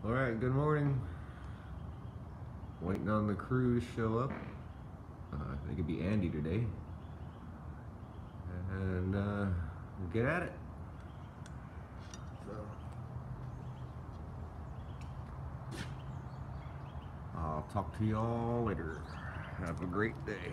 Alright, good morning. Waiting on the crew to show up. I think it'd be Andy today. And we'll get at it. So, I'll talk to y'all later. Have a great day.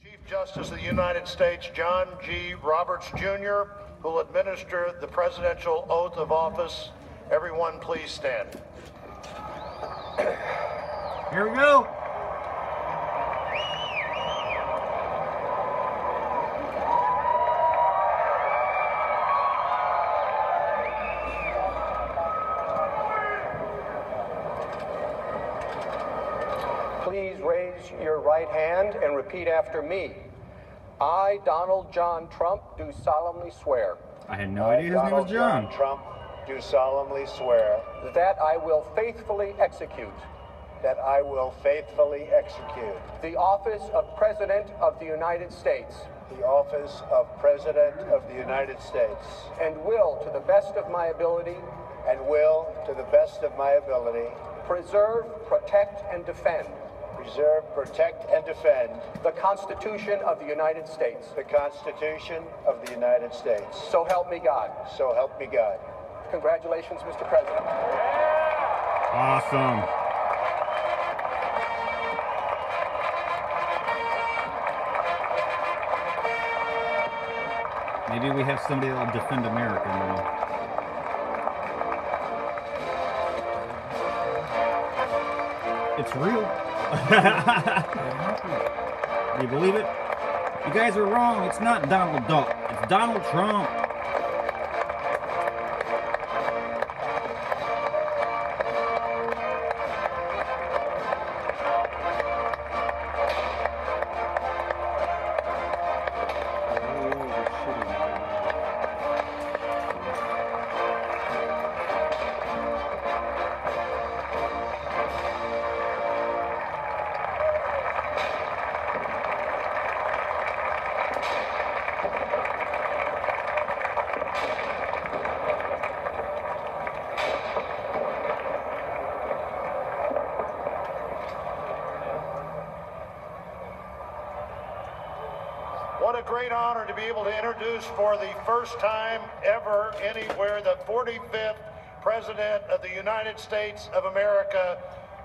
Chief Justice of the United States, John G. Roberts, Jr., who will administer the presidential oath of office. Everyone, please stand. Here we go. Please raise your right hand and repeat after me. I, Donald John Trump, do solemnly swear. I had no idea his name was John. Trump, do solemnly swear That I will faithfully execute that I will faithfully execute the office of President of the United States the office of President of the United States and will, to the best of my ability, and will, to the best of my ability, preserve, protect, and defend preserve, protect, and defend the Constitution of the United States. the Constitution of the United States. So help me God. So help me God. Congratulations, Mr. President. Awesome. Maybe we have somebody that will defend America now. It's real. Do you believe it? You guys are wrong. It's not Donald Duck. It's Donald Trump. What a great honor to be able to introduce for the first time ever anywhere the 45th President of the United States of America,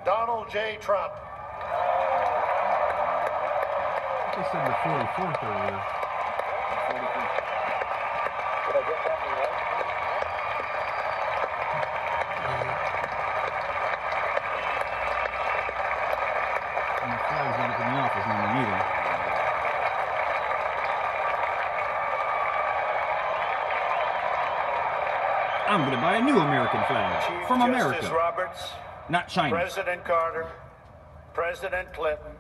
Donald J. Trump. They said the 44th earlier. Did I get that one right? And the flag's not up in the office when we need him. I'm going to buy a new American flag Chief from Justice America, Roberts, not China. President Carter, President Clinton,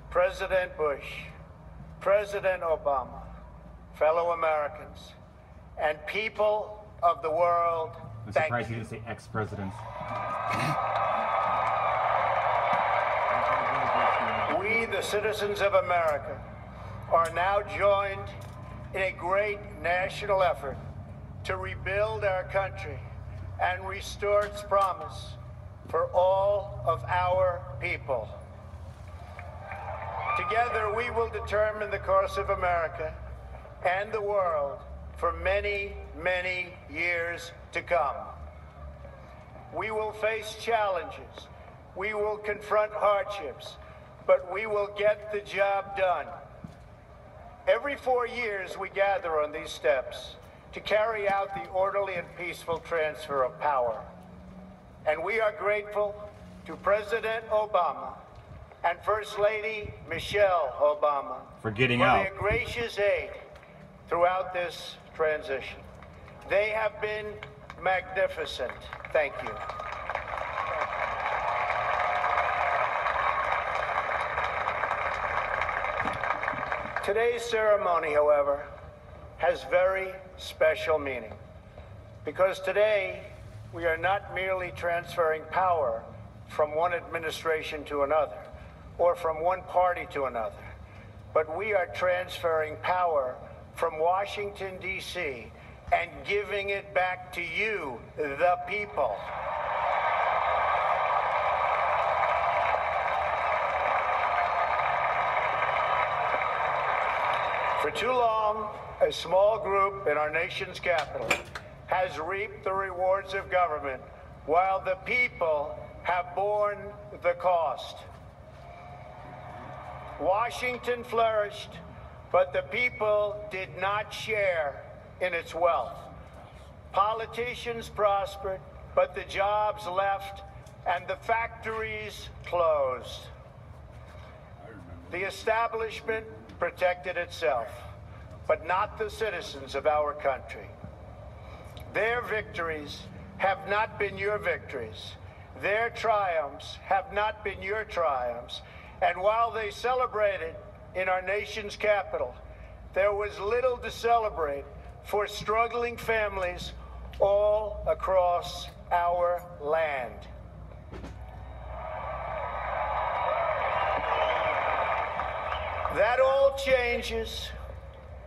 President Bush, President Obama, fellow Americans, and people of the world, I'm thank surprised you. he didn't say ex-presidents. We, the citizens of America, are now joined in a great national effort to rebuild our country and restore its promise for all of our people. Together, we will determine the course of America and the world for many, many years to come. We will face challenges. We will confront hardships, but we will get the job done. Every 4 years, we gather on these steps to carry out the orderly and peaceful transfer of power. And we are grateful to President Obama and First Lady Michelle Obama For getting for out. their gracious aid throughout this transition. They have been magnificent. Thank you. Today's ceremony, however, has very special meaning because today we are not merely transferring power from one administration to another or from one party to another, but we are transferring power from Washington, D.C. and giving it back to you, the people. For too long, a small group in our nation's capital has reaped the rewards of government while the people have borne the cost. Washington flourished, but the people did not share in its wealth. Politicians prospered, but the jobs left and the factories closed. The establishment protected itself, but not the citizens of our country. Their victories have not been your victories. Their triumphs have not been your triumphs. And while they celebrated in our nation's capital, there was little to celebrate for struggling families all across our land. That all changes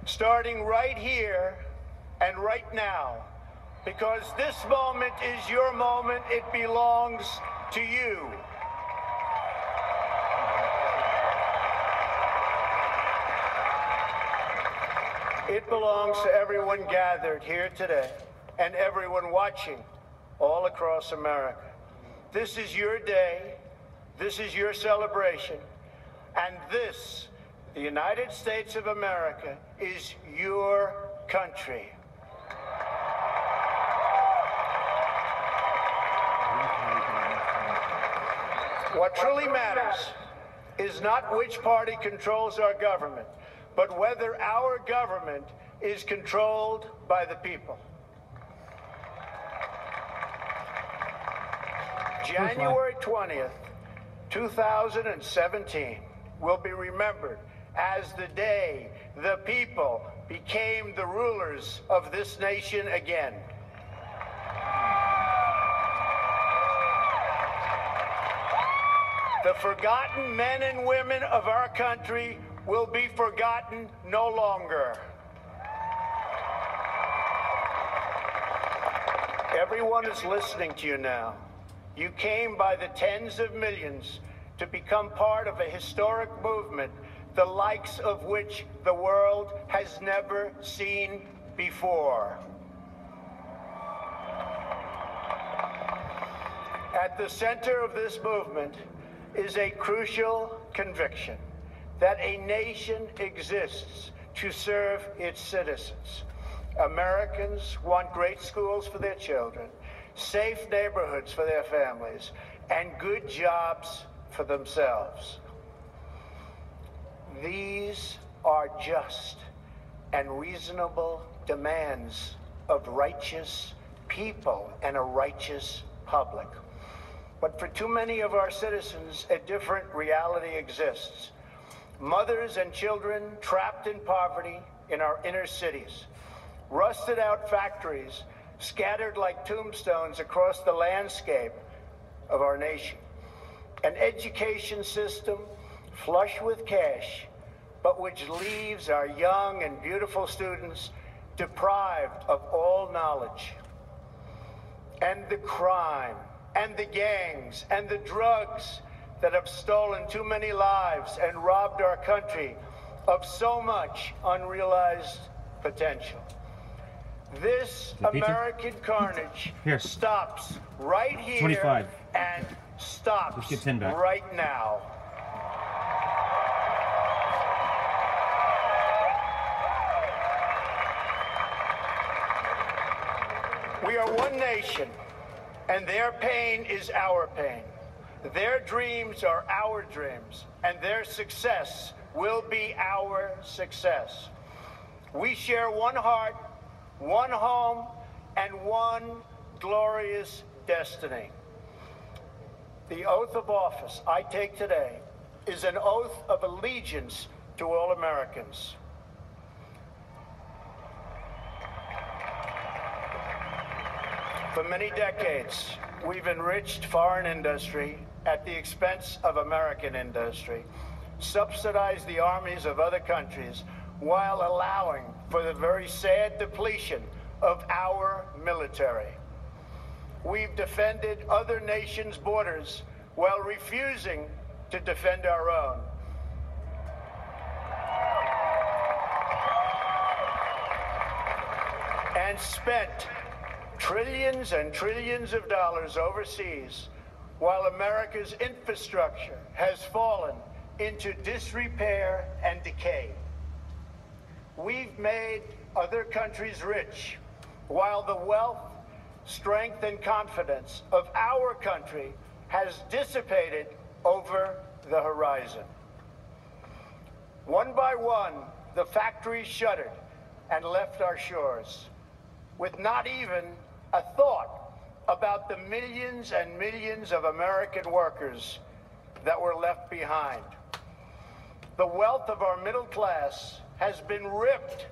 starting right here and right now, because this moment is your moment. It belongs to you. It belongs to everyone gathered here today and everyone watching all across America. This is your day. This is your celebration. And this, the United States of America, is your country. What truly matters is not which party controls our government, but whether our government is controlled by the people. January 20th, 2017 will be remembered as the day the people became the rulers of this nation again. The forgotten men and women of our country will be forgotten no longer. Everyone is listening to you now. You came by the tens of millions to become part of a historic movement, the likes of which the world has never seen before. At the center of this movement is a crucial conviction that a nation exists to serve its citizens. Americans want great schools for their children, safe neighborhoods for their families, and good jobs for themselves. These are just and reasonable demands of righteous people and a righteous public. But for too many of our citizens, a different reality exists. Mothers and children trapped in poverty in our inner cities, rusted out factories scattered like tombstones across the landscape of our nation, an education system flush with cash, but which leaves our young and beautiful students deprived of all knowledge. And the crime, and the gangs, and the drugs that have stolen too many lives and robbed our country of so much unrealized potential. This American carnage stops right here 25. and stops Let's get 10 back. right now. We are one nation, and their pain is our pain. Their dreams are our dreams, and their success will be our success. We share one heart, one home, and one glorious destiny. The oath of office I take today is an oath of allegiance to all Americans. For many decades, we've enriched foreign industry at the expense of American industry, subsidized the armies of other countries while allowing for the very sad depletion of our military. We've defended other nations' borders while refusing to defend our own. And spent trillions and trillions of dollars overseas while America's infrastructure has fallen into disrepair and decay. We've made other countries rich while the wealth, strength, and confidence of our country has dissipated over the horizon. One by one, the factories shuttered and left our shores, with not even a thought about the millions and millions of American workers that were left behind. The wealth of our middle class has been ripped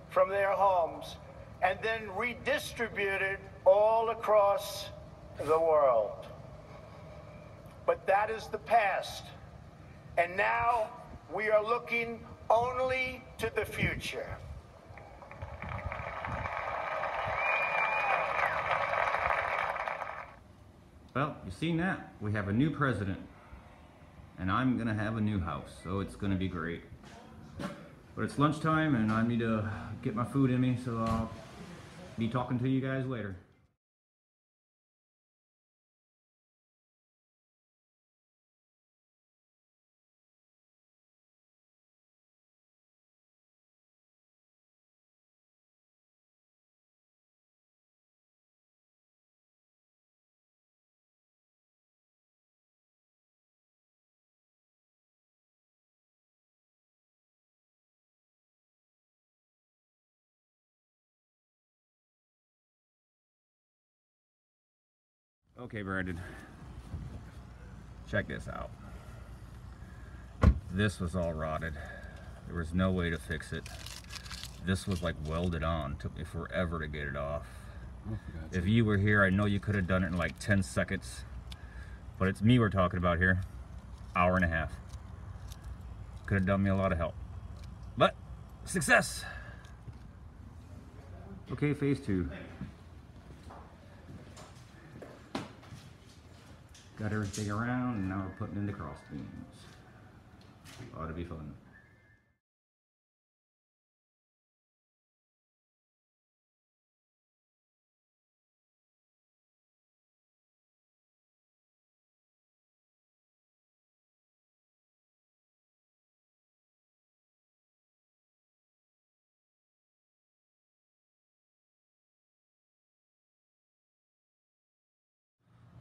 from their homes and then redistributed all across the world. But that is the past, and now we are looking only to the future. Well, you've seen that. We have a new president. And I'm gonna have a new house, so it's gonna be great. But it's lunchtime and I need to get my food in me, so I'll be talking to you guys later. Okay, Brandon, check this out. This was all rotted. There was no way to fix it. This was like welded on. Took me forever to get it off. If you were here, I know you could have done it in like 10 seconds. But it's me we're talking about here. Hour and a half. Could have done me a lot of help. But, success! Okay, phase 2. Got everything around, and now we're putting in the cross beams. Ought to be fun.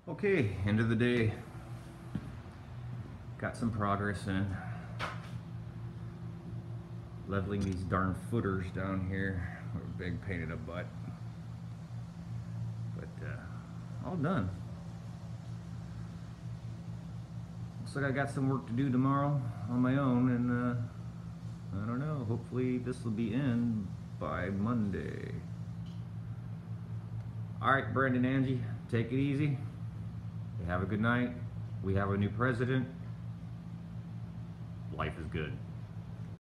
Okay, end of the day. Got some progress in. Leveling these darn footers down here. We're big pain in the butt. But all done. Looks like I got some work to do tomorrow on my own, and I don't know, hopefully this will be in by Monday. Alright, Brandon, Angie, take it easy. Have a good night. We have a new president. Life is good.